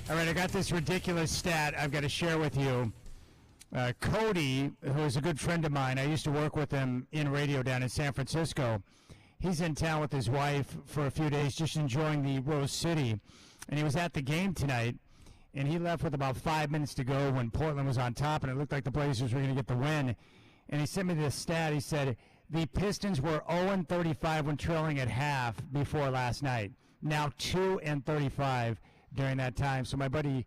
All right, I got this ridiculous stat I've got to share with you. Cody, who is a good friend of mine, I used to work with him in radio down in San Francisco. He's in town with his wife for a few days, just enjoying the Rose City. And he was at the game tonight, and he left with about 5 minutes to go when Portland was on top, and it looked like the Blazers were going to get the win. And he sent me this stat. He said, the Pistons were 0-35 when trailing at half before last night. Now 2-35 during that time. So my buddy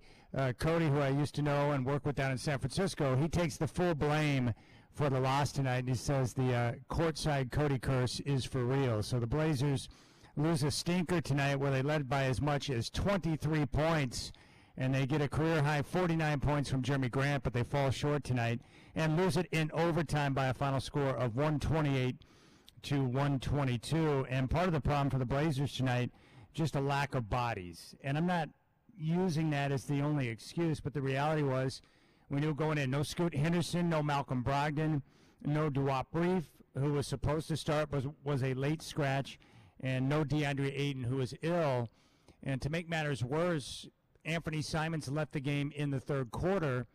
Cody, who I used to know and work with down in San Francisco, he takes the full blame for the loss tonight, and he says the courtside Cody curse is for real. So the Blazers lose a stinker tonight where they led by as much as 23 points, and they get a career-high 49 points from Jeremy Grant, but they fall short tonight and lose it in overtime by a final score of 128-122. And part of the problem for the Blazers tonight, just a lack of bodies. And I'm not using that as the only excuse, but the reality was we knew going in, no Scoot Henderson, no Malcolm Brogdon, no Duop Reef, who was supposed to start, was a late scratch, and no DeAndre Ayton, who was ill. And to make matters worse, Anthony Simons left the game in the third quarter,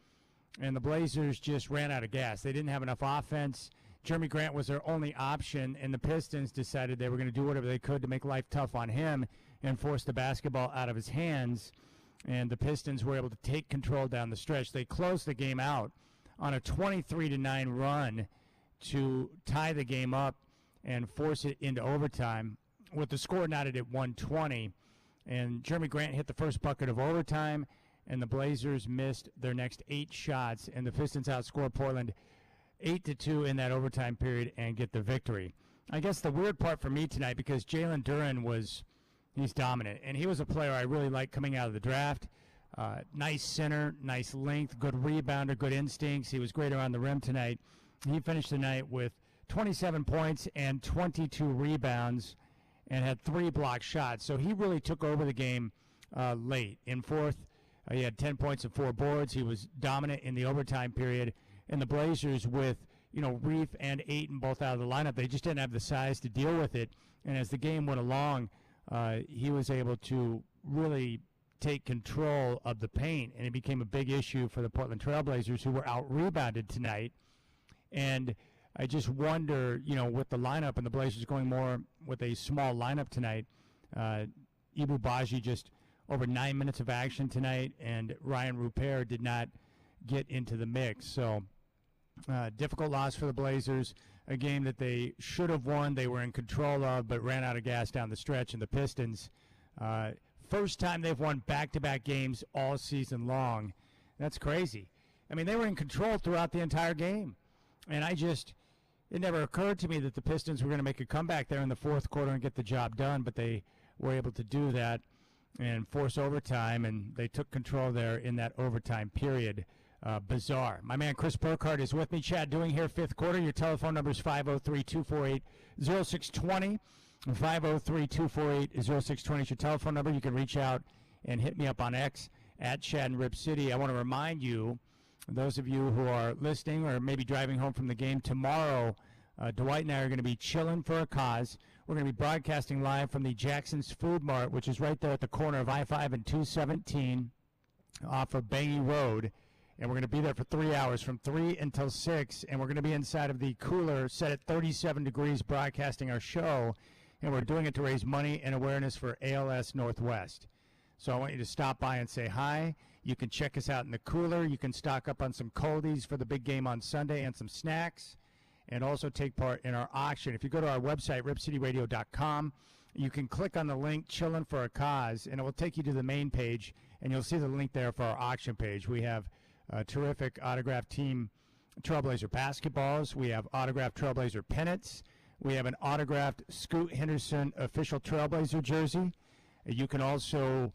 and the Blazers just ran out of gas. They didn't have enough offense. Jeremy Grant was their only option, and the Pistons decided they were going to do whatever they could to make life tough on him and force the basketball out of his hands. And the Pistons were able to take control down the stretch. They closed the game out on a 23-9 run to tie the game up and force it into overtime, with the score knotted at 120. And Jeremy Grant hit the first bucket of overtime, and the Blazers missed their next 8 shots, and the Pistons outscored Portland 8-2 in that overtime period and get the victory. I guess the weird part for me tonight, because Jalen Duren he's dominant, and he was a player I really liked coming out of the draft. Nice center, nice length, good rebounder, good instincts. He was great around the rim tonight. He finished the night with 27 points and 22 rebounds and had 3 blocked shots. So he really took over the game late. In fourth, he had 10 points and 4 boards. He was dominant in the overtime period. And the Blazers, with Reef and Ayton both out of the lineup, they just didn't have the size to deal with it. And as the game went along, he was able to really take control of the paint, and it became a big issue for the Portland Trail Blazers, who were out-rebounded tonight. And I just wonder, with the lineup and the Blazers going more with a small lineup tonight, Ibu Baji just over 9 minutes of action tonight, and Ryan Rupert did not get into the mix. So difficult loss for the Blazers, a game that they should have won, they were in control of, but ran out of gas down the stretch. And the Pistons, first time they've won back-to-back games all season long. That's crazy. I mean, they were in control throughout the entire game. And it never occurred to me that the Pistons were going to make a comeback there in the fourth quarter and get the job done, but they were able to do that and force overtime, and they took control there in that overtime period. Bizarre. My man Chris Burkhardt is with me. Chad, Doing here, fifth quarter. Your telephone number is 503-248-0620. 503-248-0620 is your telephone number. You can reach out and hit me up on X at Chad and Rip City. I want to remind you, those of you who are listening or maybe driving home from the game tomorrow, Dwight and I are going to be chilling for a cause. We're going to be broadcasting live from the Jackson's Food Mart, which is right there at the corner of I-5 and 217 off of Bangy Road. And we're going to be there for 3 hours, from 3 until 6. And we're going to be inside of the cooler set at 37 degrees broadcasting our show. And we're doing it to raise money and awareness for ALS Northwest. So I want you to stop by and say hi. You can check us out in the cooler. You can stock up on some coldies for the big game on Sunday and some snacks, and also take part in our auction. If you go to our website, ripcityradio.com, you can click on the link, Chillin' for a Cause, and it will take you to the main page, and you'll see the link there for our auction page. We have terrific autographed team Trailblazer basketballs. We have autographed Trailblazer pennants. We have an autographed Scoot Henderson official Trailblazer jersey. You can also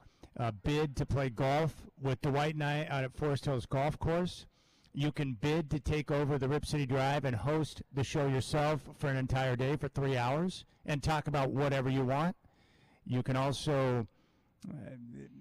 bid to play golf with Dwight and I out at Forest Hills Golf Course. You can bid to take over the Rip City Drive and host the show yourself for an entire day for 3 hours and talk about whatever you want. You can also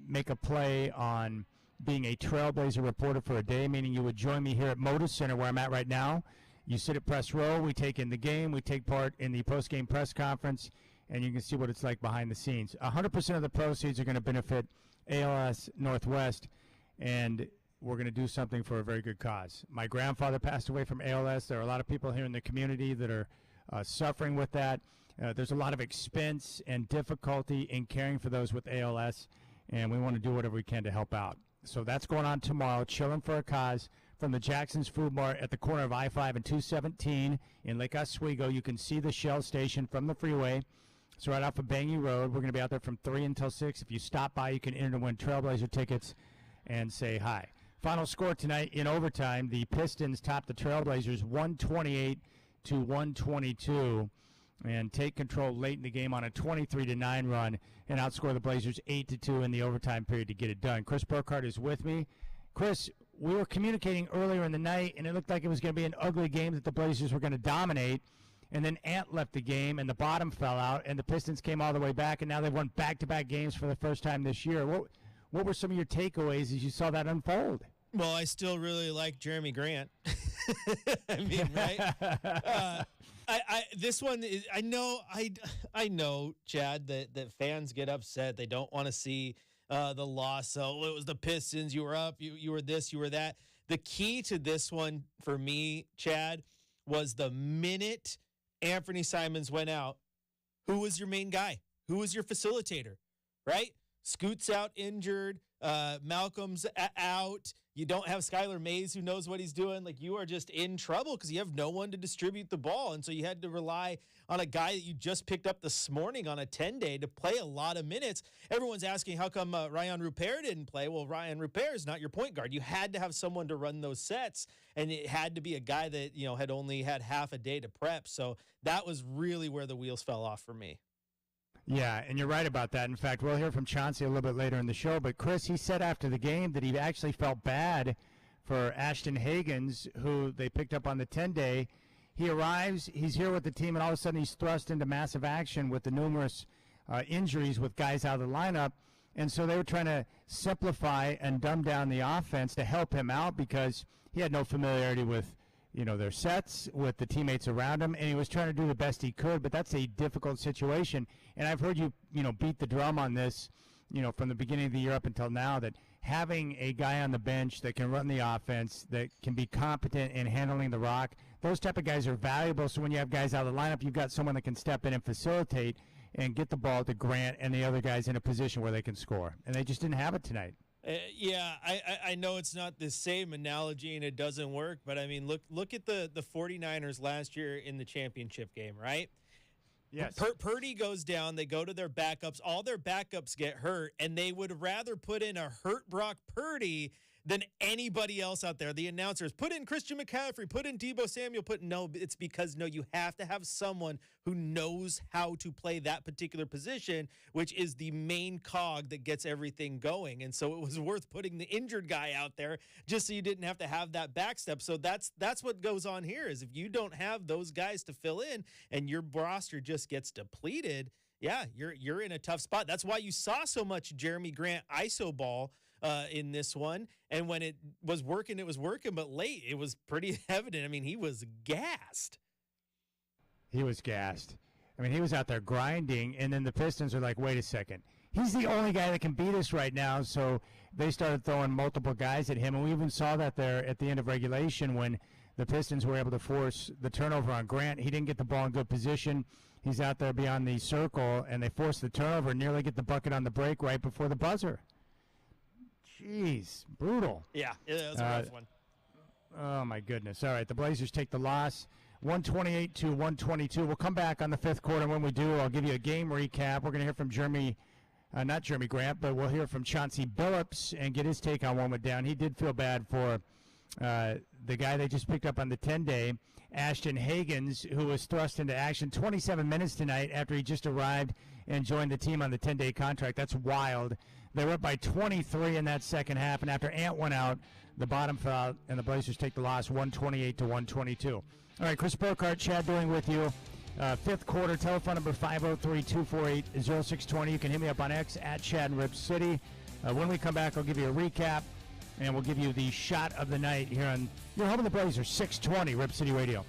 make a play on being a Trailblazer reporter for a day, meaning you would join me here at Moda Center where I'm at right now. You sit at press row, we take in the game, we take part in the post-game press conference, and you can see what it's like behind the scenes. 100% of the proceeds are going to benefit ALS Northwest, and we're going to do something for a very good cause. My grandfather passed away from ALS. There are a lot of people here in the community that are suffering with that. There's a lot of expense and difficulty in caring for those with ALS, and we want to do whatever we can to help out. So that's going on tomorrow, Chilling for a Cause, from the Jackson's Food Mart at the corner of I-5 and 217 in Lake Oswego. You can see the Shell station from the freeway. It's right off of Bangor Road. We're going to be out there from 3 until 6. If you stop by, you can enter to win Trailblazer tickets and say hi. Final score tonight in overtime, the Pistons top the Trailblazers 128-122 and take control late in the game on a 23-9 run and outscore the Blazers 8-2 in the overtime period to get it done. Chris Burkhardt is with me. Chris, we were communicating earlier in the night, and it looked like it was going to be an ugly game that the Blazers were going to dominate. And then Ant left the game, and the bottom fell out, and the Pistons came all the way back, and now they've won back-to-back games for the first time this year. What were some of your takeaways as you saw that unfold? Well, I still really like Jeremy Grant. I mean, right? This one is, I know, Chad, that fans get upset. They don't want to see the loss. So it was the Pistons. You were up. You were this. You were that. The key to this one for me, Chad, was the minute Anthony Simons went out. Who was your main guy? Who was your facilitator? Right? Scoot's out injured. Malcolm's out. You don't have Skylar Mays who knows what he's doing. Like, you are just in trouble because you have no one to distribute the ball. And so you had to rely on a guy that you just picked up this morning on a 10-day to play a lot of minutes. Everyone's asking how come Ryan Rupert didn't play. Well, Ryan Rupert is not your point guard. You had to have someone to run those sets, and it had to be a guy that, had only had half a day to prep. So that was really where the wheels fell off for me. Yeah, and you're right about that. In fact, we'll hear from Chauncey a little bit later in the show. But, Chris, he said after the game that he actually felt bad for Ashton Hagans, who they picked up on the 10-day. He arrives, he's here with the team, and all of a sudden he's thrust into massive action with the numerous injuries with guys out of the lineup. And so they were trying to simplify and dumb down the offense to help him out because he had no familiarity with their sets, with the teammates around him, and he was trying to do the best he could, but that's a difficult situation. And I've heard you beat the drum on this, from the beginning of the year up until now, that having a guy on the bench that can run the offense, that can be competent in handling the rock, those type of guys are valuable. So when you have guys out of the lineup, you've got someone that can step in and facilitate and get the ball to Grant and the other guys in a position where they can score. And they just didn't have it tonight. I know it's not the same analogy and it doesn't work, but I mean, look at the 49ers last year in the championship game, right? Yes. Purdy goes down. They go to their backups. All their backups get hurt, and they would rather put in a hurt Brock Purdy than anybody else out there. The announcers, put in Christian McCaffrey, put in Deebo Samuel, it's because you have to have someone who knows how to play that particular position, which is the main cog that gets everything going. And so it was worth putting the injured guy out there just so you didn't have to have that backstep. So that's what goes on here is if you don't have those guys to fill in and your roster just gets depleted, yeah, you're in a tough spot. That's why you saw so much Jeremy Grant ISO ball in this one. And when it was working, but late, it was pretty evident. I mean, he was gassed. He was gassed. I mean, he was out there grinding, and then the Pistons are like, wait a second. He's the only guy that can beat us right now, so they started throwing multiple guys at him, and we even saw that there at the end of regulation when the Pistons were able to force the turnover on Grant. He didn't get the ball in good position. He's out there beyond the circle, and they forced the turnover and nearly get the bucket on the break right before the buzzer. Jeez, brutal. Yeah, it was a rough one. Oh, my goodness. All right, the Blazers take the loss, 128-122. We'll come back on the fifth quarter. When we do, I'll give you a game recap. We're going to hear from not Jeremy Grant, but we'll hear from Chauncey Billups and get his take on what went down. He did feel bad for the guy they just picked up on the 10-day, Ashton Hagans, who was thrust into action 27 minutes tonight after he just arrived and joined the team on the 10-day contract. That's wild. They were up by 23 in that second half, and after Ant went out, the bottom fell out, and the Blazers take the loss 128-122. All right, Chris Burkhardt, Chad Doing with you. Fifth quarter, telephone number 503-248-0620. You can hit me up on X at Chad and Rip City. When we come back, I'll give you a recap, and we'll give you the shot of the night here on your home of the Blazers, 620 Rip City Radio.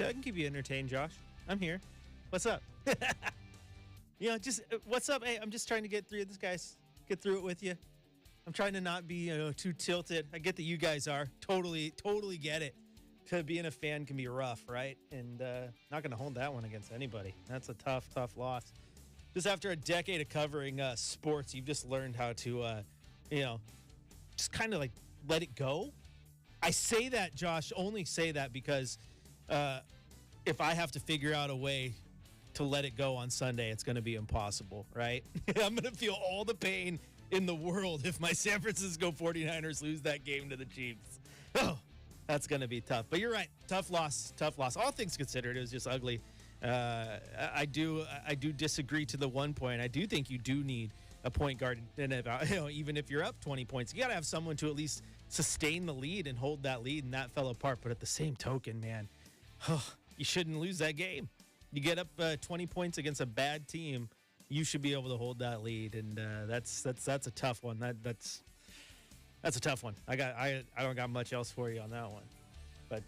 I can keep you entertained, Josh. I'm here. What's up? Just what's up? Hey, I'm just trying to get through this, guys. Get through it with you. I'm trying to not be too tilted. I get that you guys are. Totally get it. Being a fan can be rough, right? And not going to hold that one against anybody. That's a tough loss. Just after a decade of covering sports, you've just learned how to, just kind of like let it go. I say that, Josh, only say that because if I have to figure out a way to let it go on Sunday, it's going to be impossible, right? I'm going to feel all the pain in the world if my San Francisco 49ers lose that game to the Chiefs. Oh, that's going to be tough. But you're right. Tough loss. All things considered, it was just ugly. I do disagree to the 1 point. I do think you do need a point guard, and even if you're up 20 points, you got to have someone to at least sustain the lead and hold that lead, and that fell apart. But at the same token, man, you shouldn't lose that game. You get up 20 points against a bad team, you should be able to hold that lead, and that's a tough one. That's a tough one. I don't got much else for you on that one, but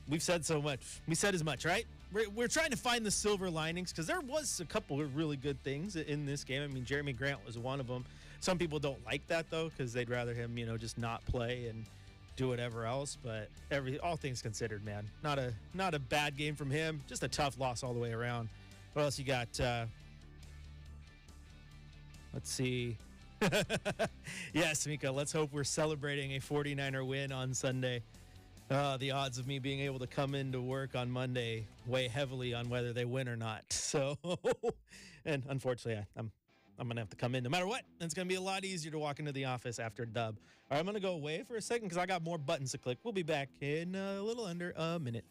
we've said so much. We said as much, right? We're trying to find the silver linings because there was a couple of really good things in this game. I mean, Jeremy Grant was one of them. Some people don't like that though because they'd rather him, just not play and do whatever else. But all things considered, man, not a bad game from him. Just a tough loss all the way around. What else you got? Let's see. Yes, Mika, let's hope we're celebrating a 49er win on Sunday. The odds of me being able to come into work on Monday weigh heavily on whether they win or not. So, and unfortunately, I'm going to have to come in no matter what. And it's going to be a lot easier to walk into the office after a dub. All right, I'm going to go away for a second because I got more buttons to click. We'll be back in a little under a minute.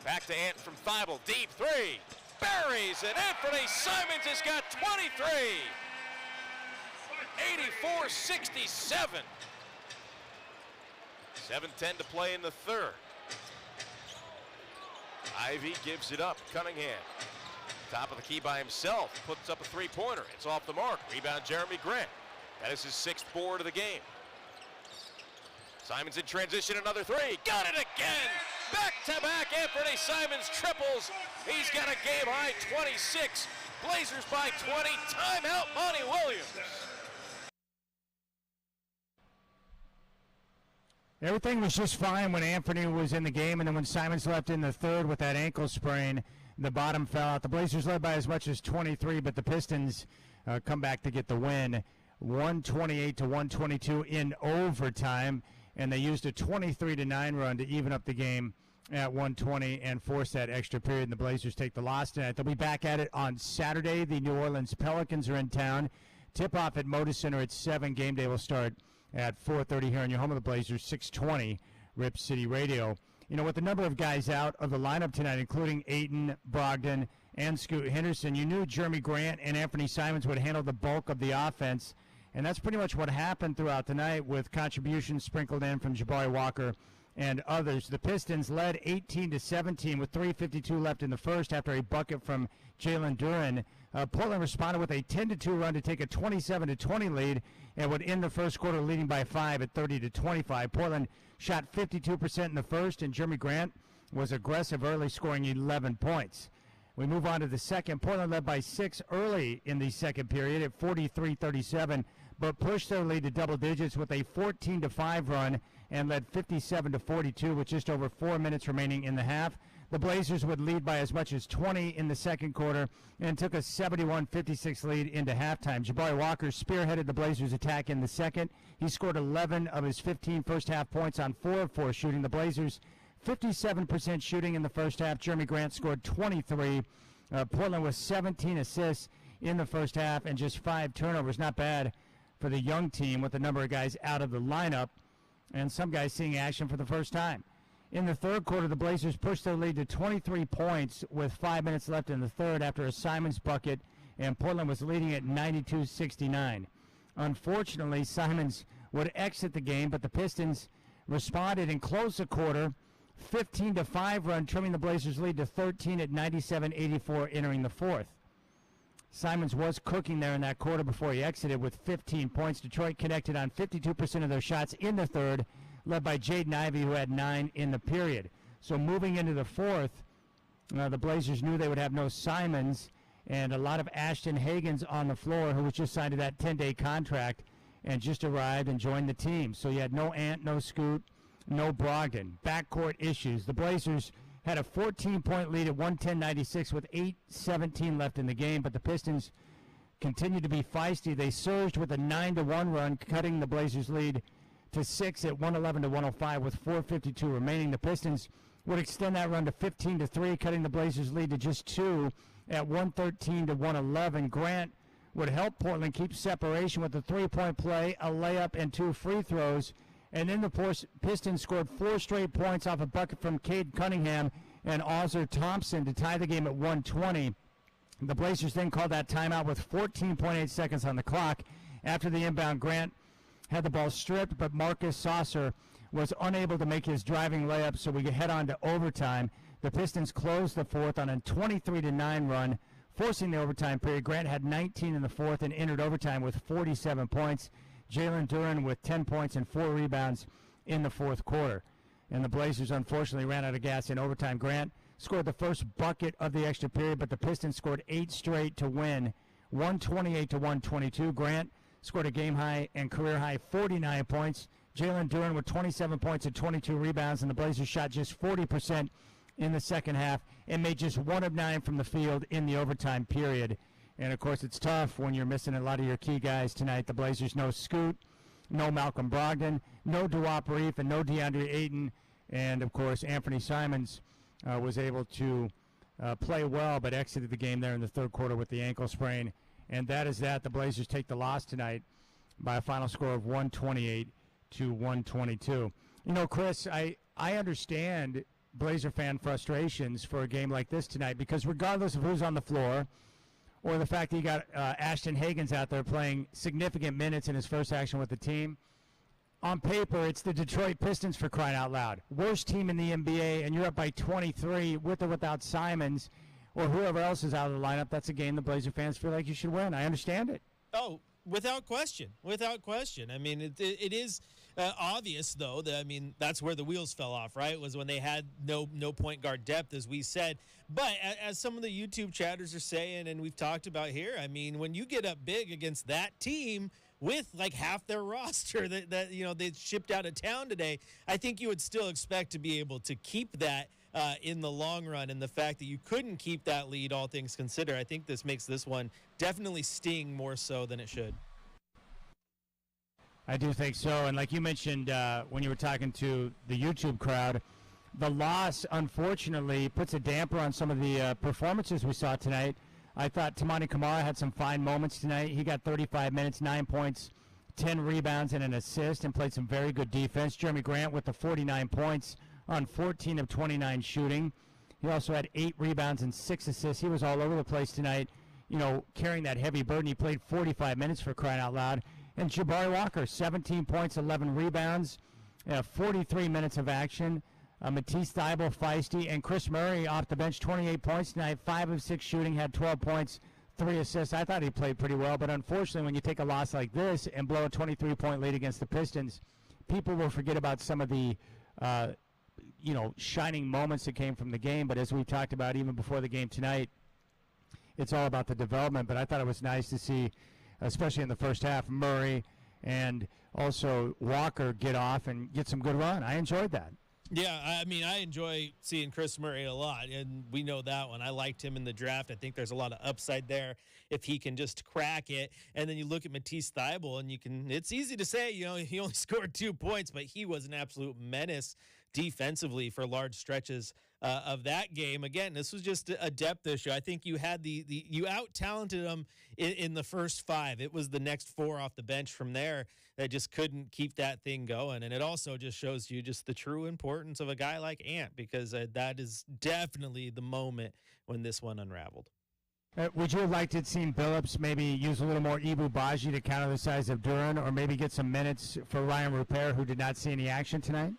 Back to Ant from Thibault, deep three, buries it. Anthony Simons has got 23. 84-67. 7:10 to play in the third. Ivy gives it up. Cunningham, top of the key by himself, puts up a three-pointer. It's off the mark. Rebound, Jeremy Grant. That is his sixth board of the game. Simons in transition, another three. Got it again. Back-to-back Anthony Simons triples. He's got a game-high 26. Blazers by 20. Timeout, Monty Williams. Everything was just fine when Anthony was in the game, and then when Simons left in the third with that ankle sprain, the bottom fell out. The Blazers led by as much as 23, but the Pistons come back to get the win, 128-122 in overtime, and they used a 23-9 run to even up the game at 120 and force that extra period, and the Blazers take the loss tonight. They'll be back at it on Saturday. The New Orleans Pelicans are in town. Tip-off at Moda Center at 7. Game day will start at 4:30 here on your home of the Blazers, 620 Rip City Radio. You know, with the number of guys out of the lineup tonight, including Ayton, Brogdon, and Scoot Henderson, you knew Jeremy Grant and Anthony Simons would handle the bulk of the offense, and that's pretty much what happened throughout the night with contributions sprinkled in from Jabari Walker and others. The Pistons led 18-17 with 3:52 left in the first after a bucket from Jalen Duren. Portland responded with a 10-2 run to take a 27-20 lead and would end the first quarter leading by 5 at 30-25. Portland shot 52% in the first, and Jeremy Grant was aggressive early, scoring 11 points. We move on to the second. Portland led by 6 early in the second period at 43-37, but pushed their lead to double digits with a 14-5 run and led 57-42 with just over 4 minutes remaining in the half. the Blazers would lead by as much as 20 in the second quarter and took a 71-56 lead into halftime. Jabari Walker spearheaded the Blazers' attack in the second. He scored 11 of his 15 first-half points on 4 of 4 shooting. The Blazers, 57% shooting in the first half. Jeremy Grant scored 23. Portland with 17 assists in the first half and just 5 turnovers. Not bad for the young team with a number of guys out of the lineup and some guys seeing action for the first time. In the third quarter, the Blazers pushed their lead to 23 points with 5 minutes left in the third after a Simons bucket, and Portland was leading at 92-69. Unfortunately, Simons would exit the game, but the Pistons responded and closed the quarter, 15-5 run, trimming the Blazers' lead to 13 at 97-84 entering the fourth. Simons was cooking there in that quarter before he exited with 15 points. Detroit connected on 52% of their shots in the third, led by Jaden Ivey, who had 9 in the period. So moving into the fourth, the Blazers knew they would have no Simons and a lot of Ashton Hagans on the floor, who was just signed to that 10-day contract and just arrived and joined the team. So you had no Ant, no Scoot, no Brogdon. Backcourt issues. The Blazers had a 14-point lead at 110-96 with 8:17 left in the game, but the Pistons continued to be feisty. They surged with a 9-1 run, cutting the Blazers' lead to 6 at 111-105 with 4:52 remaining. The Pistons would extend that run to 15-3, cutting the Blazers' lead to just 2 at 113-111. Grant would help Portland keep separation with a 3-point play, a layup, and 2 free throws. And then the Pistons scored 4 straight points off a bucket from Cade Cunningham and Ozzer Thompson to tie the game at 120. The Blazers then called that timeout with 14.8 seconds on the clock. After the inbound, Grant had the ball stripped, but Marcus Saucer was unable to make his driving layup, so we could head on to overtime. The Pistons closed the fourth on a 23-9 run, forcing the overtime period. Grant had 19 in the fourth and entered overtime with 47 points. Jalen Duren with 10 points and 4 rebounds in the fourth quarter. And the Blazers unfortunately ran out of gas in overtime. Grant scored the first bucket of the extra period, but the Pistons scored 8 straight to win, 128-122. Grant scored a game-high and career-high 49 points. Jalen Duren with 27 points and 22 rebounds, and the Blazers shot just 40% in the second half and made just 1 of 9 from the field in the overtime period. And, of course, it's tough when you're missing a lot of your key guys tonight. The Blazers, no Scoot, no Malcolm Brogdon, no Duop Reef, and no DeAndre Ayton. And, of course, Anthony Simons was able to play well but exited the game there in the third quarter with the ankle sprain. And that is that. The Blazers take the loss tonight by a final score of 128-122. You know, Chris, I understand Blazer fan frustrations for a game like this tonight because regardless of who's on the floor or the fact that you got Ashton Hagans out there playing significant minutes in his first action with the team, on paper it's the Detroit Pistons, for crying out loud. Worst team in the NBA, and you're up by 23 with or without Simons or whoever else is out of the lineup. That's a game the Blazer fans feel like you should win. I understand it. Oh, without question. Without question. I mean, it is obvious, though, that, I mean, that's where the wheels fell off, right? Was when they had no point guard depth, as we said. But as some of the YouTube chatters are saying, and we've talked about here, I mean, when you get up big against that team with like half their roster that you know, they shipped out of town today, I think you would still expect to be able to keep that in the long run. And the fact that you couldn't keep that lead, all things considered, I think this makes this one definitely sting more so than it should. I do think so. And like you mentioned when you were talking to the YouTube crowd, the loss, unfortunately, puts a damper on some of the performances we saw tonight. I thought Tamani Kamara had some fine moments tonight. He got 35 minutes, 9 points, 10 rebounds, and an assist, and played some very good defense. Jeremy Grant with the 49 points on 14 of 29 shooting. He also had 8 rebounds and 6 assists. He was all over the place tonight, you know, carrying that heavy burden. He played 45 minutes, for crying out loud. And Jabari Walker, 17 points, 11 rebounds, 43 minutes of action. Matisse Thybulle, feisty, and Chris Murray off the bench, 28 points tonight, 5 of 6 shooting, had 12 points, 3 assists. I thought he played pretty well, but unfortunately when you take a loss like this and blow a 23-point lead against the Pistons, people will forget about some of the you know, shining moments that came from the game. But as we talked about even before the game tonight, it's all about the development. But I thought it was nice to see, especially in the first half, Murray and also Walker get off and get some good run. I enjoyed that. Yeah, I mean, I enjoy seeing Chris Murray a lot, and we know that one. I liked him in the draft. I think there's a lot of upside there if he can just crack it. And then you look at Matisse Thybulle, and it's easy to say, he only scored 2 points, but he was an absolute menace defensively for large stretches of that game. Again, this was just a depth issue. I think you had you out-talented them in the first 5. It was the next 4 off the bench from there that just couldn't keep that thing going. And it also just shows you just the true importance of a guy like Ant, because that is definitely the moment when this one unraveled. Would you have liked to have seen Billups maybe use a little more Ibu Baji to counter the size of Duran, or maybe get some minutes for Ryan Rupert, who did not see any action tonight?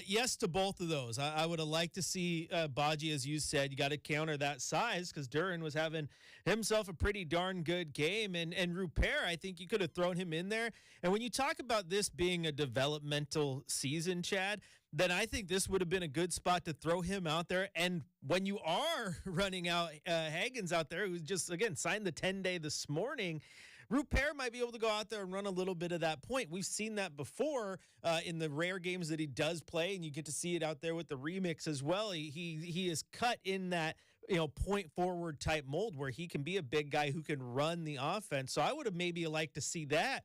Yes to both of those. I would have liked to see Baji, as you said. You got to counter that size, because Duran was having himself a pretty darn good game. And Rupert, I think you could have thrown him in there. And when you talk about this being a developmental season, Chad, then I think this would have been a good spot to throw him out there. And when you are running out Hagens out there, who's just, again, signed the 10-day this morning, Rupert might be able to go out there and run a little bit of that point. We've seen that before in the rare games that he does play, and you get to see it out there with the remix as well. He is cut in that point forward type mold where he can be a big guy who can run the offense. So I would have maybe liked to see that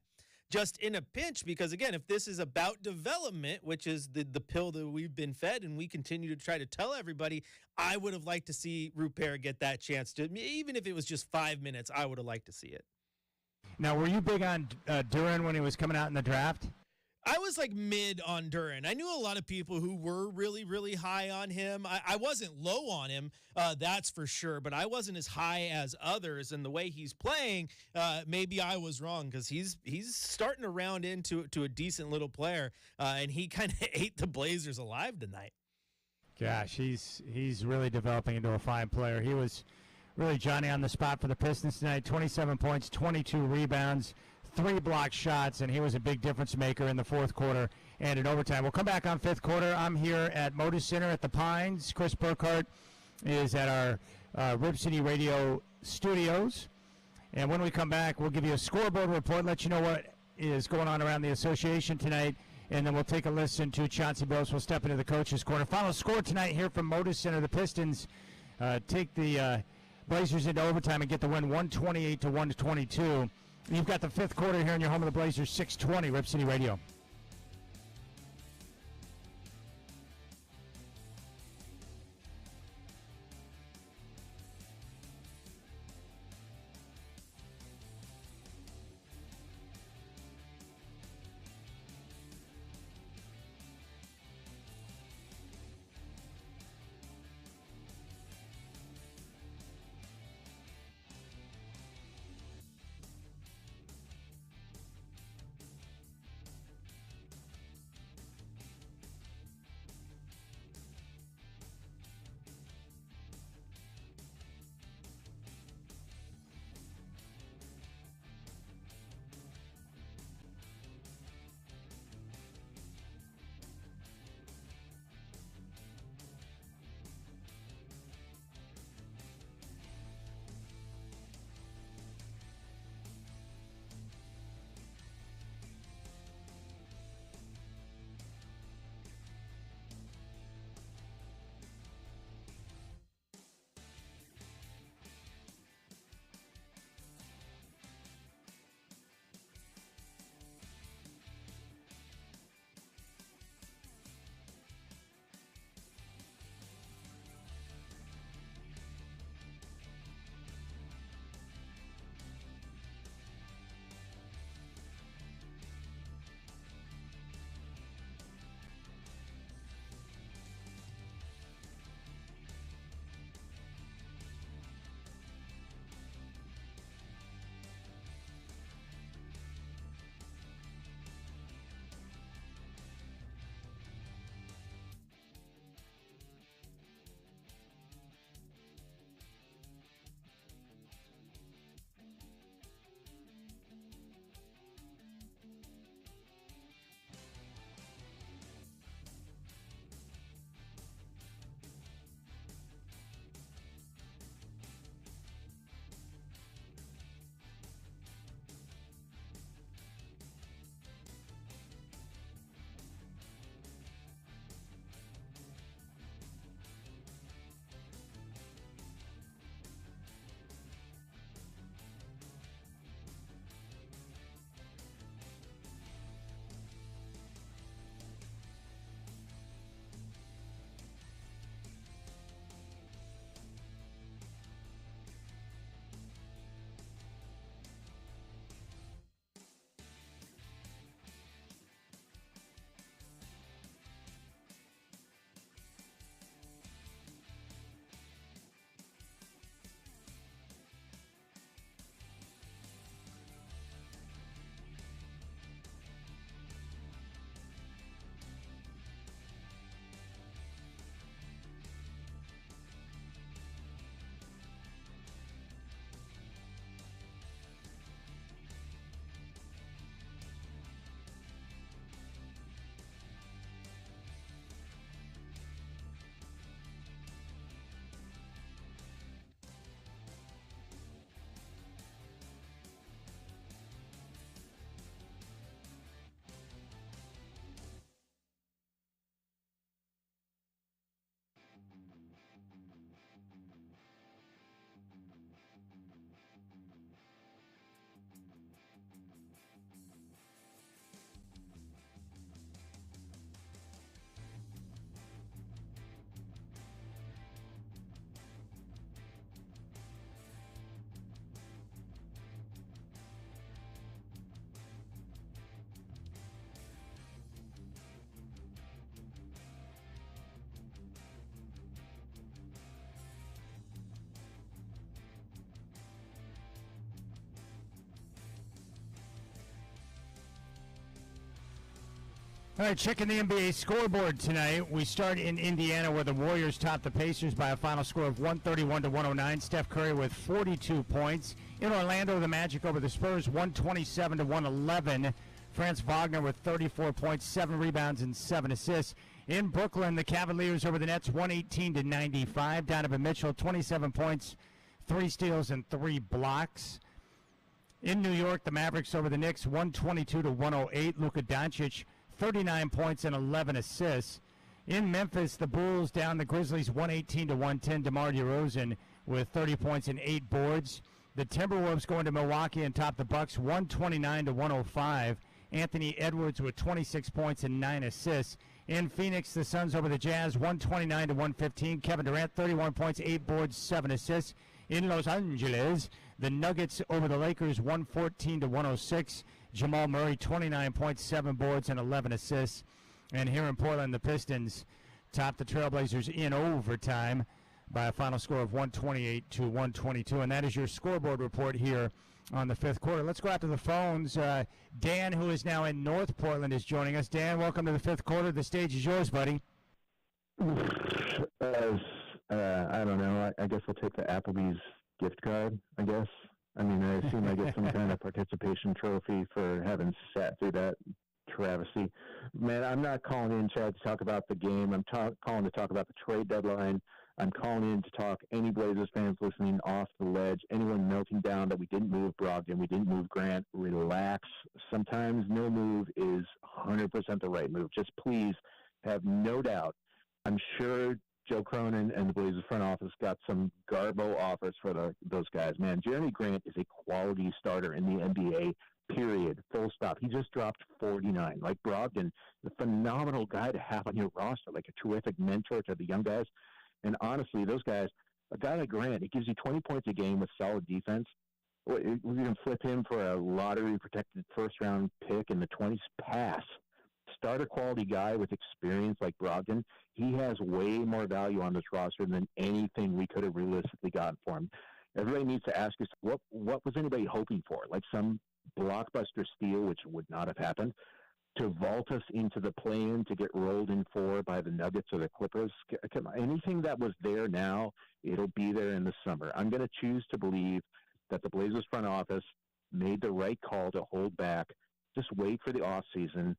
just in a pinch, because again, if this is about development, which is the pill that we've been fed and we continue to try to tell everybody, I would have liked to see Rupert get that chance to, even if it was just 5 minutes, I would have liked to see it. Now, were you big on Duran when he was coming out in the draft? I was like mid on Duran. I knew a lot of people who were really, really high on him. I wasn't low on him, that's for sure, but I wasn't as high as others. And the way he's playing, maybe I was wrong, because he's starting to round into a decent little player, and he kind of ate the Blazers alive tonight. Gosh, he's really developing into a fine player. He was really Johnny on the spot for the Pistons tonight. 27 points, 22 rebounds, 3 blocked shots, and he was a big difference maker in the fourth quarter and in overtime. We'll come back on fifth quarter. I'm here at Moda Center at the Pines. Chris Burkhardt is at our Rip City Radio studios. And when we come back, we'll give you a scoreboard report, let you know what is going on around the association tonight, and then we'll take a listen to Chauncey Billups. We'll step into the coach's corner. Final score tonight here from Moda Center. The Pistons take the Blazers into overtime and get the win 128-122. You've got the fifth quarter here in your home of the Blazers, 620 Rip City Radio. All right, checking the NBA scoreboard tonight. We start in Indiana where the Warriors top the Pacers by a final score of 131-109. Steph Curry with 42 points. In Orlando, the Magic over the Spurs 127-111. Franz Wagner with 34 points, 7 rebounds, and 7 assists. In Brooklyn, the Cavaliers over the Nets 118-95. Donovan Mitchell 27 points, 3 steals, and 3 blocks. In New York, the Mavericks over the Knicks 122-108. Luka Doncic 39 points and 11 assists. In Memphis, the Bulls down the Grizzlies 118-110. DeMar DeRozan with 30 points and 8 boards. The Timberwolves going to Milwaukee and top the Bucks 129-105. Anthony Edwards with 26 points and 9 assists. In Phoenix, the Suns over the Jazz 129-115. Kevin Durant 31 points, 8 boards, 7 assists. In Los Angeles, the Nuggets over the Lakers 114-106. Jamal Murray, 29 points, 7 boards, and 11 assists. And here in Portland, the Pistons top the Trailblazers in overtime by a final score of 128-122. And that is your scoreboard report here on the fifth quarter. Let's go out to the phones. Dan, who is now in North Portland, is joining us. Dan, welcome to the fifth quarter. The stage is yours, buddy. I don't know. I guess I'll take the Applebee's gift card, I guess. I mean, I assume I get some kind of participation trophy for having sat through that travesty. Man, I'm not calling in, Chad, to talk about the game. I'm calling to talk about the trade deadline. I'm calling in to talk any Blazers fans listening off the ledge, anyone melting down that we didn't move Brogdon, we didn't move Grant. Relax. Sometimes no move is 100% the right move. Just please have no doubt. I'm sure Joe Cronin and the Blazers front office got some garbo offers for those guys. Man, Jeremy Grant is a quality starter in the NBA, period, full stop. He just dropped 49. Like Brogdon, a phenomenal guy to have on your roster, like a terrific mentor to the young guys. And honestly, those guys, a guy like Grant, it gives you 20 points a game with solid defense. We're going to flip him for a lottery-protected first-round pick in the 20s pass. Starter quality guy with experience like Brogdon, he has way more value on this roster than anything we could have realistically gotten for him. Everybody needs to ask us, what was anybody hoping for? Like some blockbuster steal, which would not have happened, to vault us into the play-in to get rolled in for by the Nuggets or the Clippers? Anything that was there now, it'll be there in the summer. I'm going to choose to believe that the Blazers front office made the right call to hold back. Just wait for the offseason.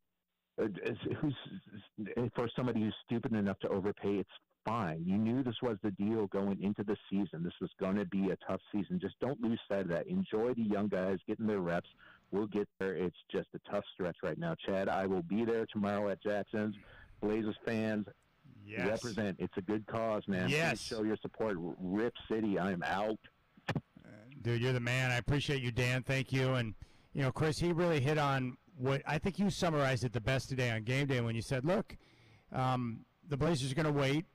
For somebody who's stupid enough to overpay, it's fine. You knew this was the deal going into the season. This was going to be a tough season. Just don't lose sight of that. Enjoy the young guys getting their reps. We'll get there. It's just a tough stretch right now. Chad, I will be there tomorrow at Jackson's. Blazers fans, represent. It's a good cause, man. Yes. Please show your support. Rip City, I'm out. Dude, you're the man. I appreciate you, Dan. Thank you. And, Chris, he really hit on what I think you summarized it the best today on game day when you said, look, the Blazers are going to wait,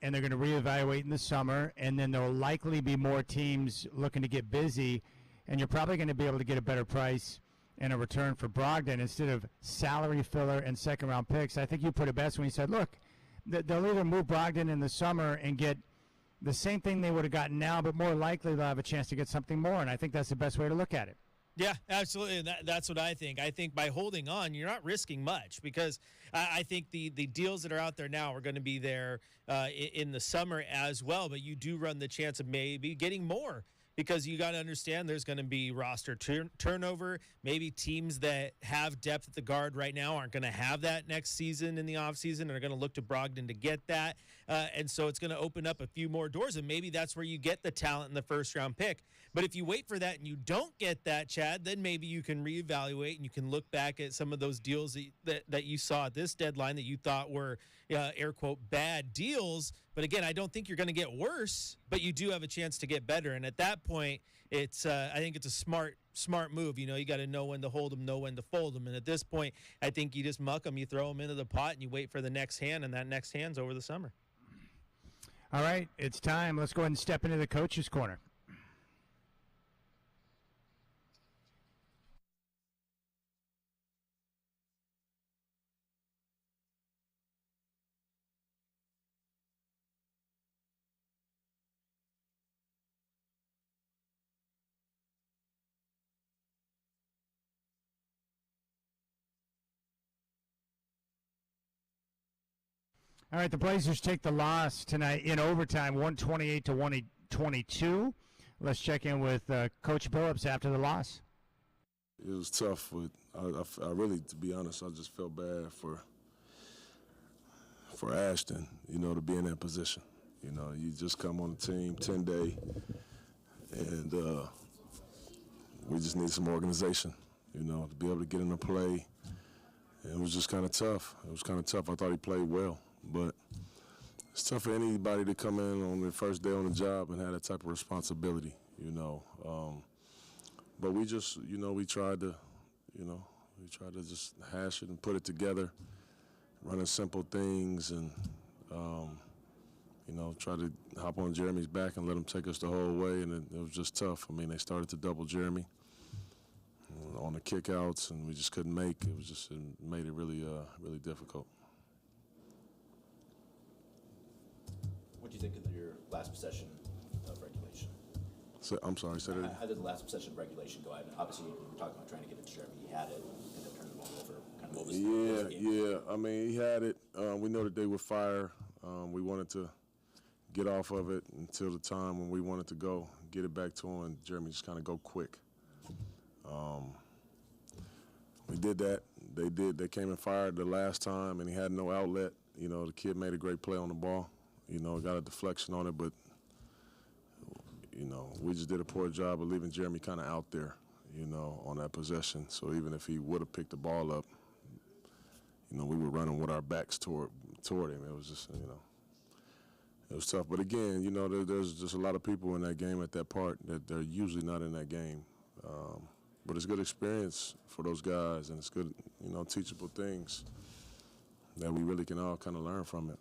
and they're going to reevaluate in the summer, and then there will likely be more teams looking to get busy, and you're probably going to be able to get a better price and a return for Brogdon instead of salary filler and second-round picks. I think you put it best when you said, look, they'll either move Brogdon in the summer and get the same thing they would have gotten now, but more likely they'll have a chance to get something more, and I think that's the best way to look at it. Yeah, absolutely. That's what I think. I think by holding on, you're not risking much because I think the deals that are out there now are going to be there in the summer as well, but you do run the chance of maybe getting more because you got to understand there's going to be roster turnover. Maybe teams that have depth at the guard right now aren't going to have that next season in the offseason and are going to look to Brogdon to get that. And so it's going to open up a few more doors, and maybe that's where you get the talent in the first-round pick. But if you wait for that and you don't get that, Chad, then maybe you can reevaluate and you can look back at some of those deals that you saw at this deadline that you thought were, air quote, bad deals. But again, I don't think you're going to get worse, but you do have a chance to get better. And at that point, it's I think it's a smart move. You got to know when to hold them, know when to fold them. And at this point, I think you just muck them, you throw them into the pot, and you wait for the next hand, and that next hand's over the summer. All right, it's time. Let's go ahead and step into the coach's corner. All right, the Blazers take the loss tonight in overtime, 128 to 122. Let's check in with Coach Billups after the loss. It was tough. I really, to be honest, I just felt bad for Ashton, to be in that position. You just come on the team 10-day, and we just need some organization, to be able to get into play. And it was just kind of tough. I thought he played well, but it's tough for anybody to come in on their first day on the job and have that type of responsibility, But we just, we tried to just hash it and put it together, running simple things, and try to hop on Jeremy's back and let him take us the whole way, and it was just tough. I mean, they started to double Jeremy on the kickouts, and we just couldn't make. It made it really, really difficult. What do you think of your last possession of regulation? I'm sorry, say that. How did the last possession of regulation go? I mean, obviously, we were talking about trying to get it to Jeremy. He had it, ended up turning the ball over. Kind of what was the game? Yeah. I mean, he had it. We know that they would fire. We wanted to get off of it until the time when we wanted to go, get it back to him, and Jeremy just kind of go quick. We did that. They came and fired the last time, and he had no outlet. The kid made a great play on the ball. Got a deflection on it, but, we just did a poor job of leaving Jeremy kind of out there, on that possession. So even if he would have picked the ball up, we were running with our backs toward him. It was just, it was tough. But again, there's just a lot of people in that game at that part that they're usually not in that game. But it's good experience for those guys, and it's good, teachable things that we really can all kind of learn from it.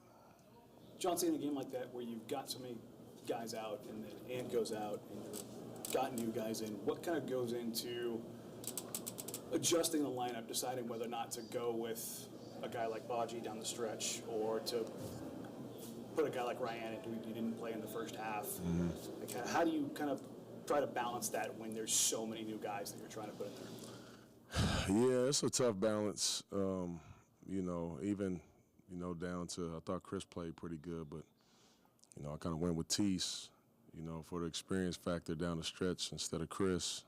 John, seeing a game like that where you've got so many guys out and then Ant goes out and you've got new guys in, what kind of goes into adjusting the lineup, deciding whether or not to go with a guy like Baji down the stretch or to put a guy like Ryan in who you didn't play in the first half? Mm-hmm. Like, how do you kind of try to balance that when there's so many new guys that you're trying to put in there? Yeah, it's a tough balance. Even down to, I thought Chris played pretty good, but, I kind of went with Tease, for the experience factor down the stretch instead of Chris,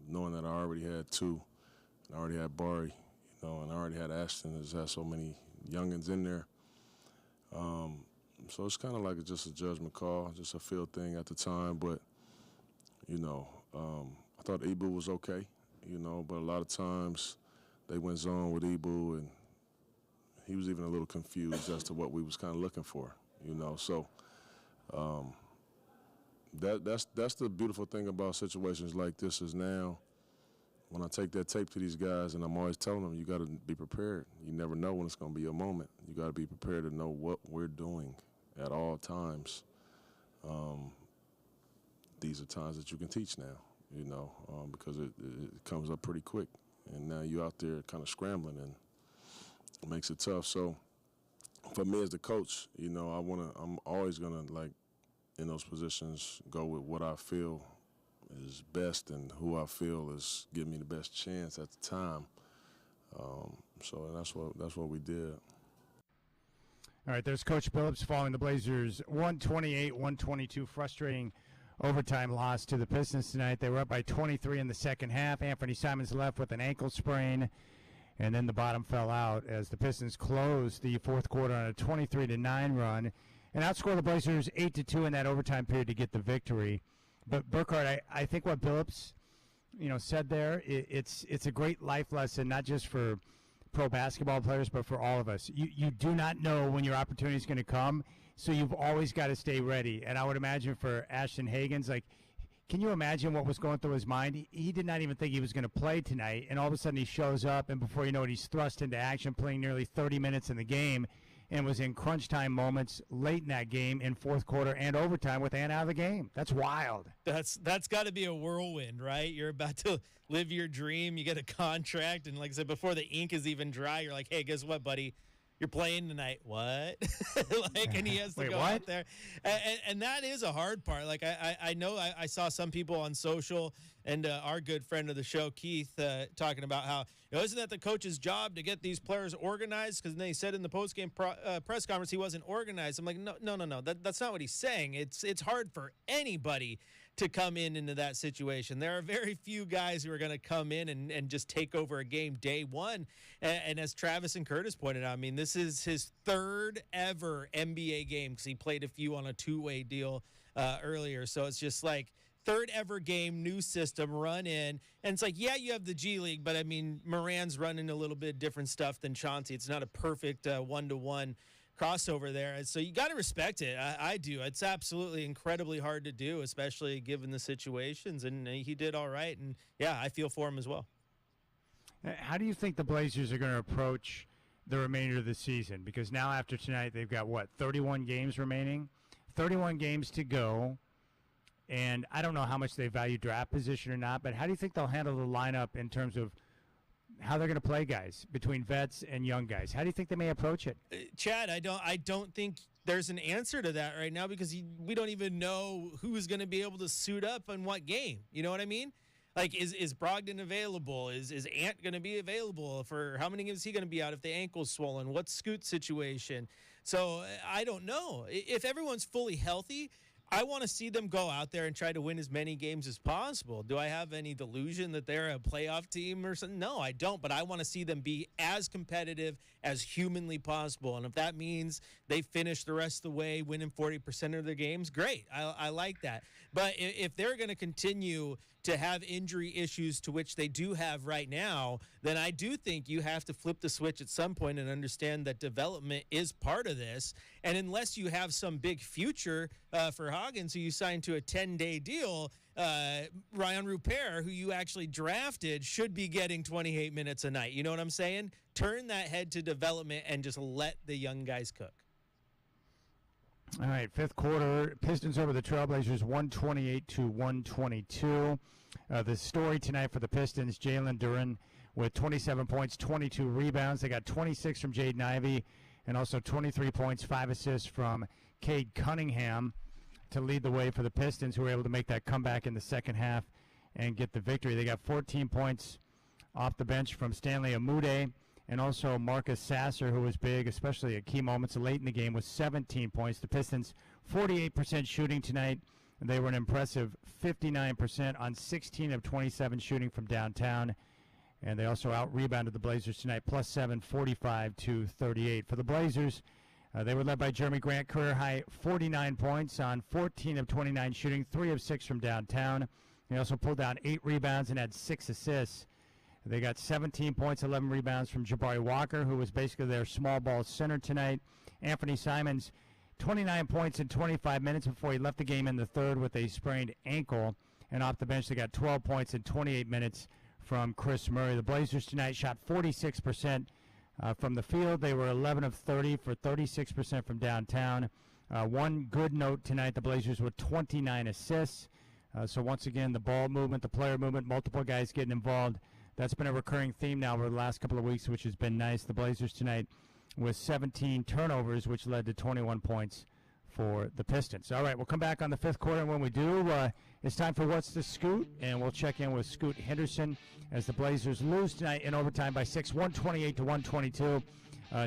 knowing that I already had two, and I already had Barry, and I already had Ashton. There's had so many youngins in there. So it's kind of like just a judgment call, just a feel thing at the time, but, I thought Ibu was okay, but a lot of times they went zone with Ibu, and he was even a little confused as to what we was kind of looking for, So that's the beautiful thing about situations like this is now when I take that tape to these guys, and I'm always telling them, you got to be prepared. You never know when it's going to be a moment. You got to be prepared to know what we're doing at all times. These are times that you can teach now, because it comes up pretty quick. And now you're out there kind of scrambling, and it makes it tough. So for me as the coach, I'm always going to, like, in those positions, go with what I feel is best and who I feel is giving me the best chance at the time. So that's what we did. All right, there's Coach Billups following the Blazers' 128-122 frustrating overtime loss to the Pistons tonight. They were up by 23 in the second half. Anthony Simons left with an ankle sprain, and then the bottom fell out as the Pistons closed the fourth quarter on a 23-9 run and outscored the Blazers 8-2 in that overtime period to get the victory. But Burkhardt, I think what Billups, said there, it's a great life lesson, not just for pro basketball players, but for all of us. You do not know when your opportunity is going to come, so you've always got to stay ready. And I would imagine for Ashton Hagans, can you imagine what was going through his mind? He did not even think he was going to play tonight, and all of a sudden he shows up, and before you know it, he's thrust into action, playing nearly 30 minutes in the game, and was in crunch time moments late in that game in fourth quarter and overtime with Ant out of the game. That's wild. That's got to be a whirlwind, right? You're about to live your dream. You get a contract, and like I said, before the ink is even dry, you're like, hey, guess what, buddy? You're playing tonight. What? And he has to Wait, go what? out there. And that is a hard part. Like, I know I saw some people on social and our good friend of the show, Keith, talking about how, isn't that the coach's job to get these players organized? Because they said in the postgame press conference he wasn't organized. I'm like, no. That's not what he's saying. It's hard for anybody to come into that situation. There are very few guys who are going to come in and just take over a game day one. And as Travis and Curtis pointed out, I mean, this is his third ever NBA game because he played a few on a two-way deal earlier. So it's just like third ever game, new system, run in. And it's like, yeah, you have the G League, but I mean, Moran's running a little bit different stuff than Chauncey. It's not a perfect one-to-one crossover there. So you got to respect it. I do. It's absolutely incredibly hard to do, especially given the situations. And he did all right. And, yeah, I feel for him as well. How do you think the Blazers are going to approach the remainder of the season? Because now after tonight, they've got, 31 games remaining? 31 games to go. And I don't know how much they value draft position or not, but how do you think they'll handle the lineup in terms of how they're going to play guys between vets and young guys? How do you think they may approach it? Chad, I don't think there's an answer to that right now because we don't even know who's going to be able to suit up in what game. You know what I mean? Like, is Brogdon available? Is Ant going to be available? For how many games is he going to be out if the ankle's swollen? What's Scoot's situation? So I don't know. If everyone's fully healthy, I want to see them go out there and try to win as many games as possible. Do I have any delusion that they're a playoff team or something? No, I don't, but I want to see them be as competitive as humanly possible. And if that means they finish the rest of the way winning 40% of their games, great. I like that. But if they're going to continue to have injury issues to which they do have right now, then I do think you have to flip the switch at some point and understand that development is part of this. And unless you have some big future for Hoggins, who you signed to a 10-day deal, Ryan Rupert, who you actually drafted, should be getting 28 minutes a night. You know what I'm saying? Turn that head to development and just let the young guys cook. All right, fifth quarter, Pistons over the Trailblazers 128-122. The story tonight for the Pistons, Jalen Duren with 27 points, 22 rebounds. They got 26 from Jaden Ivey and also 23 points, 5 assists from Cade Cunningham to lead the way for the Pistons, who were able to make that comeback in the second half and get the victory. They got 14 points off the bench from Stanley Amude and also Marcus Sasser, who was big, especially at key moments late in the game, with 17 points. The Pistons, 48% shooting tonight. They were an impressive 59% on 16 of 27 shooting from downtown. And they also out-rebounded the Blazers tonight, +7, 45-38. For the Blazers, they were led by Jeremy Grant, career-high 49 points on 14 of 29 shooting, 3 of 6 from downtown. They also pulled down 8 rebounds and had 6 assists. They got 17 points, 11 rebounds from Jabari Walker, who was basically their small ball center tonight. Anthony Simons, 29 points in 25 minutes before he left the game in the third with a sprained ankle. And off the bench, they got 12 points in 28 minutes from Chris Murray. The Blazers tonight shot 46% from the field. They were 11 of 30 for 36% from downtown. One good note tonight, the Blazers with 29 assists. So once again, the ball movement, the player movement, multiple guys getting involved. That's been a recurring theme now over the last couple of weeks, which has been nice. The Blazers tonight with 17 turnovers, which led to 21 points for the Pistons. All right, we'll come back on the fifth quarter, and when we do, it's time for What's the Scoot, and we'll check in with Scoot Henderson as the Blazers lose tonight in overtime by 6, 128-122.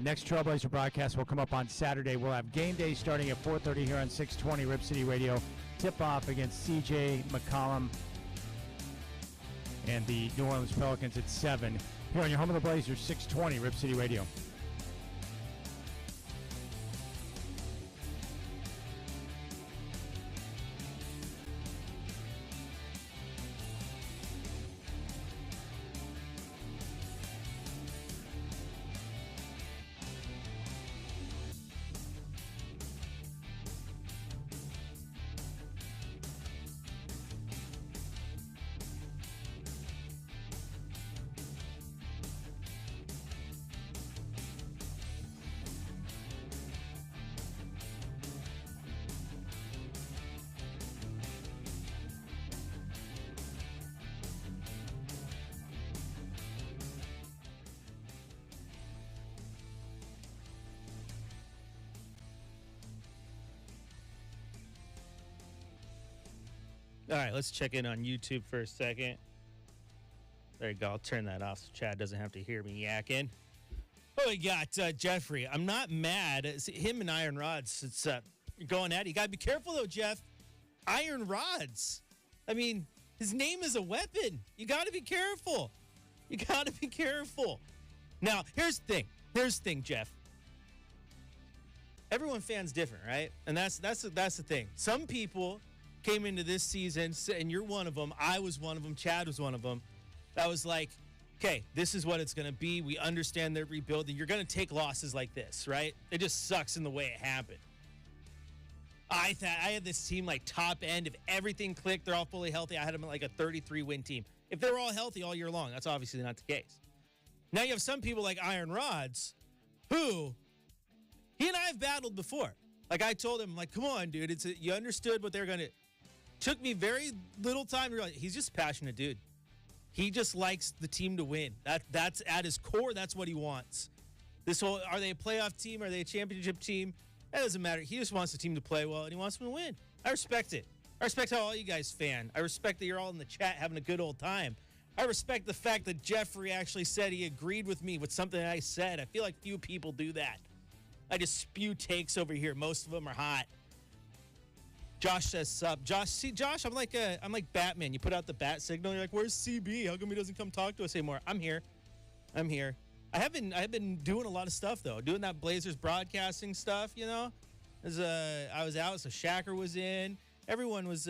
Next Trailblazer broadcast will come up on Saturday. We'll have game day starting at 4:30 here on 620 Rip City Radio. Tip-off against C.J. McCollum and the New Orleans Pelicans at 7. Here on your home of the Blazers, 620 Rip City Radio. All right, let's check in on YouTube for a second. There you go. I'll turn that off so Chad doesn't have to hear me yakking. Oh, we got Jeffrey. I'm not mad. It's him and Iron Rods. It's going at it. You got to be careful, though, Jeff. Iron Rods. I mean, his name is a weapon. You got to be careful. You got to be careful. Now, here's the thing, Jeff. Everyone fans different, right? And that's the thing. Some people came into this season, and you're one of them. I was one of them. Chad was one of them. That was like, okay, this is what it's going to be. We understand they're rebuilding. You're going to take losses like this, right? It just sucks in the way it happened. I thought I had this team like top end. If everything clicked, they're all fully healthy. I had them like a 33-win team. If they were all healthy all year long, that's obviously not the case. Now you have some people like Iron Rods who he and I have battled before. Like I told him, like, come on, dude. You understood what they're going to. Took me very little time to realize he's just a passionate dude. He just likes the team to win. That's at his core. That's what he wants. This whole, are they a playoff team? Are they a championship team? That doesn't matter. He just wants the team to play well, and he wants them to win. I respect it. I respect how all you guys fan. I respect that you're all in the chat having a good old time. I respect the fact that Jeffrey actually said he agreed with me with something I said. I feel like few people do that. I just spew takes over here. Most of them are hot. Josh says sup. Josh, I'm like Batman. You put out the bat signal. You're like, where's CB? How come he doesn't come talk to us anymore? I'm here. I have been doing a lot of stuff though. Doing that Blazers broadcasting stuff. You know, I was out, so Shacker was in. Everyone was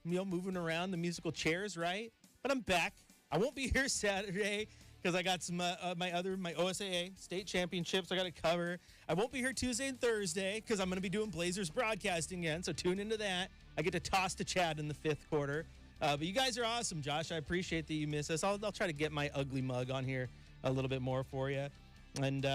moving around the musical chairs, right? But I'm back. I won't be here Saturday because I got some my OSAA state championships I got to cover. I won't be here Tuesday and Thursday because I'm going to be doing Blazers broadcasting again, so tune into that. I get to toss to Chad in the fifth quarter. But you guys are awesome, Josh. I appreciate that you miss us. I'll try to get my ugly mug on here a little bit more for you. And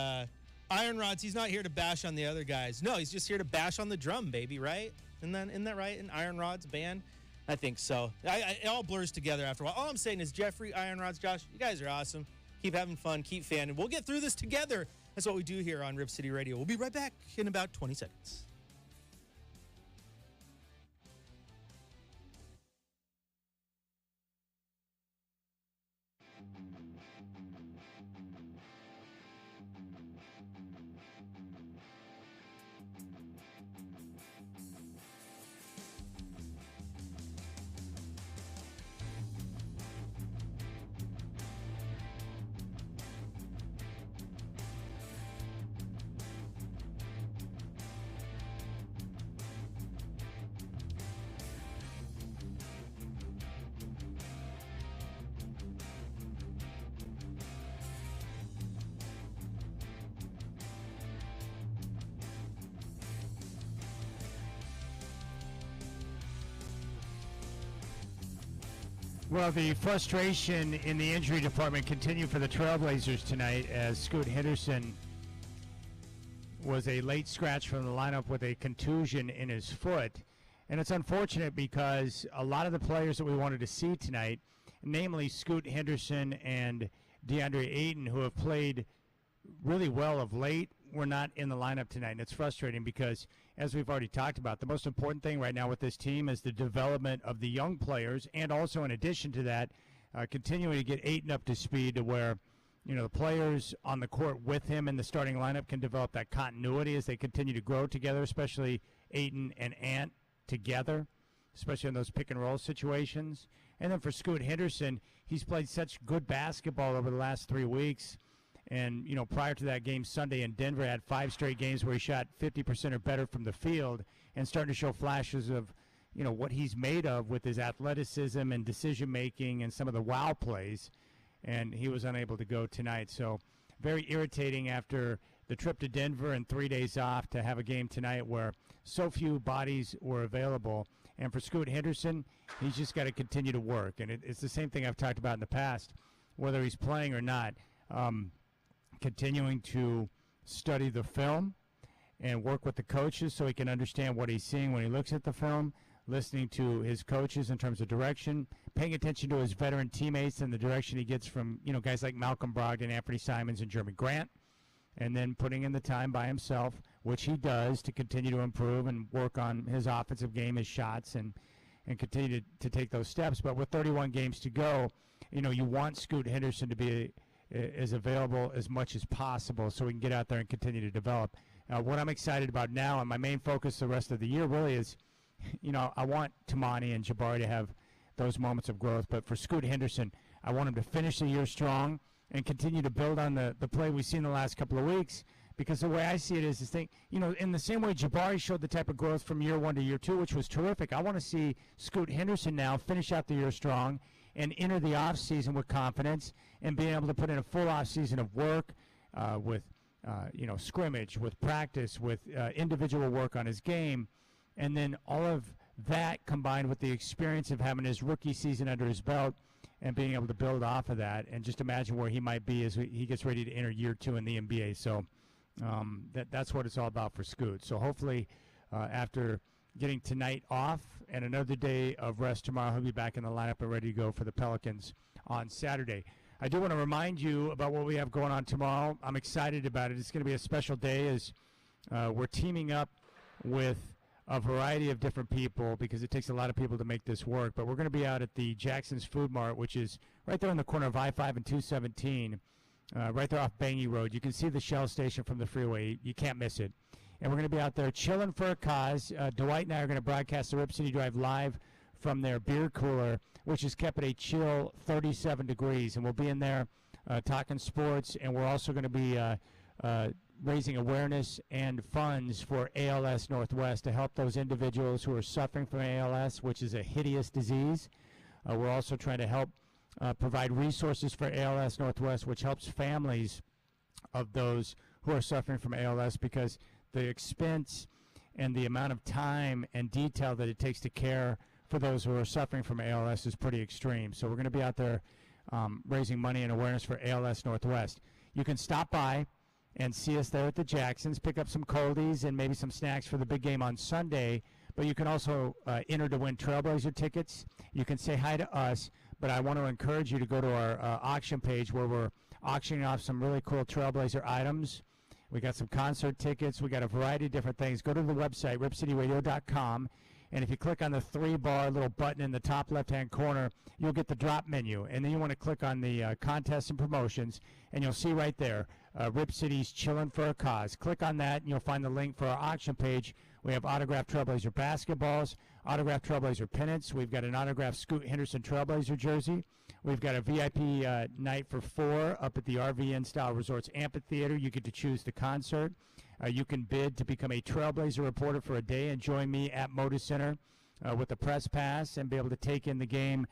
Iron Rods, he's not here to bash on the other guys. No, he's just here to bash on the drum, baby, right? Isn't that right? In Iron Rod's band? I think so. It all blurs together after a while. All I'm saying is Jeffrey, Iron Rods, Josh, you guys are awesome. Keep having fun. Keep fanning. We'll get through this together. That's what we do here on Rip City Radio. We'll be right back in about 20 seconds. Well, the frustration in the injury department continued for the Trailblazers tonight as Scoot Henderson was a late scratch from the lineup with a contusion in his foot. And it's unfortunate because a lot of the players that we wanted to see tonight, namely Scoot Henderson and DeAndre Ayton, who have played really well of late, were not in the lineup tonight. And it's frustrating because, as we've already talked about, the most important thing right now with this team is the development of the young players, and also in addition to that, continuing to get Ayton up to speed to where, you know, the players on the court with him in the starting lineup can develop that continuity as they continue to grow together, especially Ayton and Ant together, especially in those pick and roll situations. And then for Scoot Henderson, he's played such good basketball over the last 3 weeks. And, you know, prior to that game Sunday in Denver, had 5 straight games where he shot 50% or better from the field and starting to show flashes of, you know, what he's made of with his athleticism and decision-making and some of the wow plays. And he was unable to go tonight. So very irritating after the trip to Denver and 3 days off to have a game tonight where so few bodies were available. And for Scoot Henderson, he's just got to continue to work. And it's the same thing I've talked about in the past, whether he's playing or not. Continuing to study the film and work with the coaches so he can understand what he's seeing when he looks at the film, listening to his coaches in terms of direction, paying attention to his veteran teammates and the direction he gets from, you know, guys like Malcolm Brogdon, Anthony Simons, and Jeremy Grant, and then putting in the time by himself, which he does to continue to improve and work on his offensive game, his shots, and and continue to take those steps. But with 31 games to go, you want Scoot Henderson to be as available as much as possible so we can get out there and continue to develop. What I'm excited about now, and my main focus the rest of the year really is, I want Tamani and Jabari to have those moments of growth. But for Scoot Henderson, I want him to finish the year strong and continue to build on the play we've seen the last couple of weeks. Because the way I see it is this thing, in the same way Jabari showed the type of growth from year 1 to year 2, which was terrific, I want to see Scoot Henderson now finish out the year strong and enter the offseason with confidence and being able to put in a full offseason of work with, scrimmage, with practice, with individual work on his game. And then all of that combined with the experience of having his rookie season under his belt and being able to build off of that, and just imagine where he might be as he gets ready to enter year 2 in the NBA. So that's what it's all about for Scoot. So hopefully after getting tonight off and another day of rest tomorrow, he'll be back in the lineup and ready to go for the Pelicans on Saturday. I do want to remind you about what we have going on tomorrow. I'm excited about it. It's going to be a special day as we're teaming up with a variety of different people because it takes a lot of people to make this work. But we're going to be out at the Jackson's Food Mart, which is right there on the corner of I-5 and 217, right there off Bangy Road. You can see the Shell station from the freeway. You can't miss it. And we're going to be out there chilling for a cause. Dwight and I are going to broadcast the Rip City Drive live from their beer cooler, which is kept at a chill 37 degrees. And we'll be in there talking sports, and we're also going to be raising awareness and funds for ALS Northwest to help those individuals who are suffering from ALS, which is a hideous disease. We're also trying to help provide resources for ALS Northwest, which helps families of those who are suffering from ALS, because the expense and the amount of time and detail that it takes to care for those who are suffering from ALS is pretty extreme. So we're going to be out there raising money and awareness for ALS Northwest. You can stop by and see us there at the Jacksons, pick up some coldies and maybe some snacks for the big game on Sunday. But you can also enter to win Trailblazer tickets. You can say hi to us, but I want to encourage you to go to our auction page where we're auctioning off some really cool Trailblazer items. We got some concert tickets. We got a variety of different things. Go to the website, ripcityradio.com, and if you click on the 3-bar little button in the top left-hand corner, you'll get the drop menu. And then you want to click on the contests and promotions, and you'll see right there, Rip City's Chillin' for a Cause. Click on that, and you'll find the link for our auction page. We have autographed Trailblazer basketballs, autographed Trailblazer pennants. We've got an autographed Scoot Henderson Trailblazer jersey. We've got a VIP night for 4 up at the RVN Style Resorts Amphitheater. You get to choose the concert. You can bid to become a Trailblazer reporter for a day and join me at Moda Center with the press pass and be able to take in the game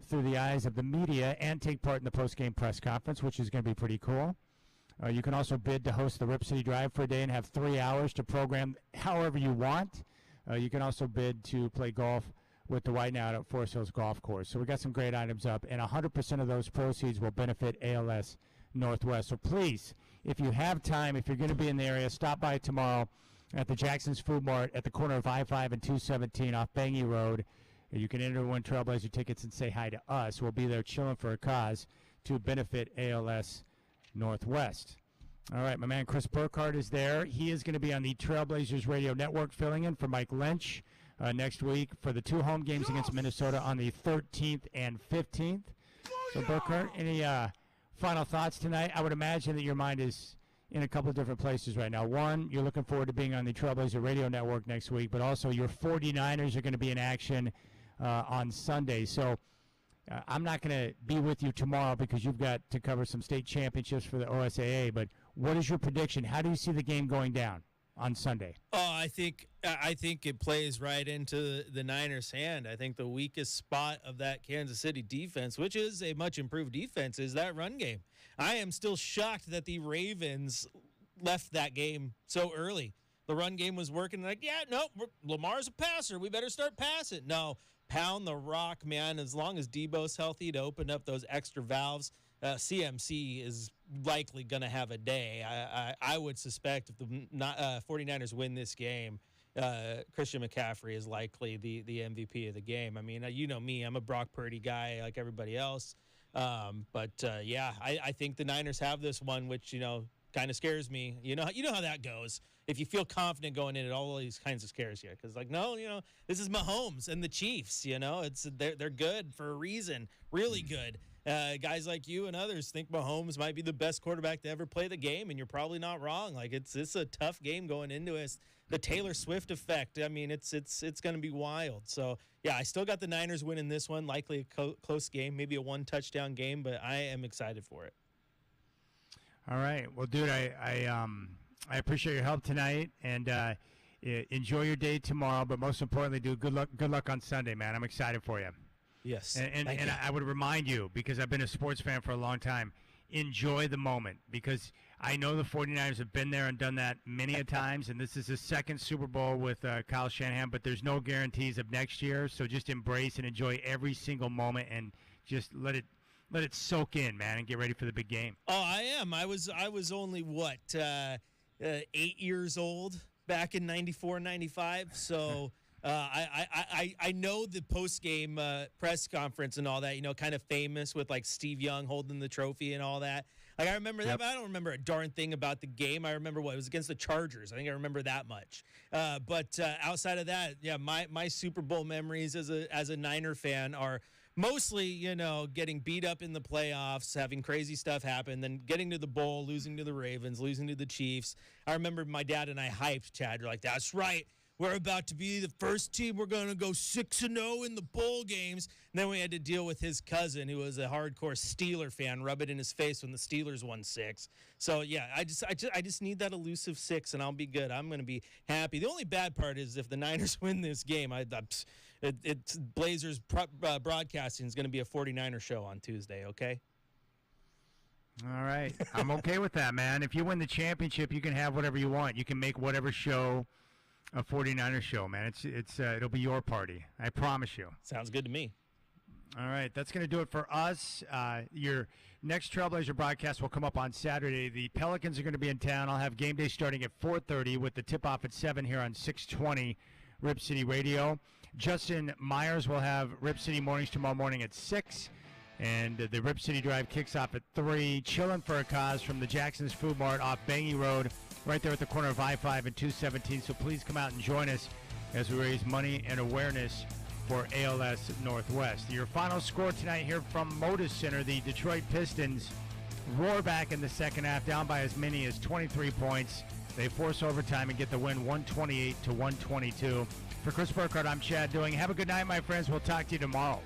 through the eyes of the media and take part in the post-game press conference, which is going to be pretty cool. You can also bid to host the Rip City Drive for a day and have 3 hours to program however you want. You can also bid to play golf with Dwight now at Forest Hills Golf Course. So we got some great items up, and 100% of those proceeds will benefit ALS Northwest. So please, if you have time, if you're going to be in the area, stop by tomorrow at the Jackson's Food Mart at the corner of I-5 and 217 off Bangy Road. You can enter to win Trailblazer tickets and say hi to us. We'll be there chilling for a cause to benefit ALS Northwest. All right, my man Chris Burkhardt is there. He is going to be on the Trailblazers Radio Network filling in for Mike Lynch next week for the 2 home games against Minnesota on the 13th and 15th. So, Burkhardt, any final thoughts tonight? I would imagine that your mind is in a couple of different places right now. One, you're looking forward to being on the Trailblazer Radio Network next week, but also your 49ers are going to be in action on Sunday. So I'm not going to be with you tomorrow because you've got to cover some state championships for the OSAA, but what is your prediction? How do you see the game going down on Sunday? Oh, I think it plays right into the Niners' hand. I think the weakest spot of that Kansas City defense, which is a much improved defense, is that run game. I am still shocked that the Ravens left that game so early. The run game was working. Like, yeah, no, Lamar's a passer. We better start passing. No, pound the rock, man. As long as Debo's healthy to open up those extra valves, CMC is likely going to have a day. I would suspect if the 49ers win this game, Christian McCaffrey is likely the MVP of the game. I mean, you know me, I'm a Brock Purdy guy like everybody else. But I think the Niners have this one, which, kind of scares me. You know how that goes. If you feel confident going in, it always kinds of scares you because, like, no, this is Mahomes and the Chiefs. They're good for a reason, really good. Guys like you and others think Mahomes might be the best quarterback to ever play the game, and you're probably not wrong. Like, it's a tough game going into it. The Taylor Swift effect. I mean, it's going to be wild. So, yeah, I still got the Niners winning this one. Likely a close game, maybe a one-touchdown game, but I am excited for it. All right. Well, dude, I appreciate your help tonight, and enjoy your day tomorrow. But most importantly, dude, good luck on Sunday, man. I'm excited for you. Yes. And I would remind you, because I've been a sports fan for a long time, enjoy the moment, because I know the 49ers have been there and done that many a times, and this is the second Super Bowl with Kyle Shanahan, but there's no guarantees of next year, so just embrace and enjoy every single moment and just let it soak in, man, and get ready for the big game. Oh, I am. I was only, 8 years old back in 94, 95, so... I know the post-game press conference and all that, kind of famous with, like, Steve Young holding the trophy and all that. Like, I remember that, but I don't remember a darn thing about the game. I remember it was against the Chargers. I think I remember that much. But outside of that, yeah, my Super Bowl memories as a Niner fan are mostly, getting beat up in the playoffs, having crazy stuff happen, then getting to the bowl, losing to the Ravens, losing to the Chiefs. I remember my dad and I hyped Chad. We're like, that's right. We're about to be the first team. We're going to go 6-0 in the bowl games. And then we had to deal with his cousin, who was a hardcore Steeler fan, rub it in his face when the Steelers won 6. So, yeah, I just need that elusive 6, and I'll be good. I'm going to be happy. The only bad part is if the Niners win this game, it's Blazers broadcasting is going to be a 49er show on Tuesday, okay? All right. I'm okay with that, man. If you win the championship, you can have whatever you want. You can make whatever show a 49er show, man. It'll be your party. I promise you. Sounds good to me. All right, that's going to do it for us. Your next Trailblazer broadcast will come up on Saturday. The Pelicans are going to be in town. I'll have game day starting at 4:30 with the tip-off at 7 here on 620 Rip City Radio. Justin Myers will have Rip City Mornings tomorrow morning at 6. And the Rip City Drive kicks off at 3. Chilling for a cause from the Jackson's Food Mart off Bangy Road, right there at the corner of I-5 and 217. So please come out and join us as we raise money and awareness for ALS Northwest. Your final score tonight here from Moda Center, the Detroit Pistons roar back in the second half, down by as many as 23 points. They force overtime and get the win 128-122. For Chris Burkhardt, I'm Chad Doing. Have a good night, my friends. We'll talk to you tomorrow.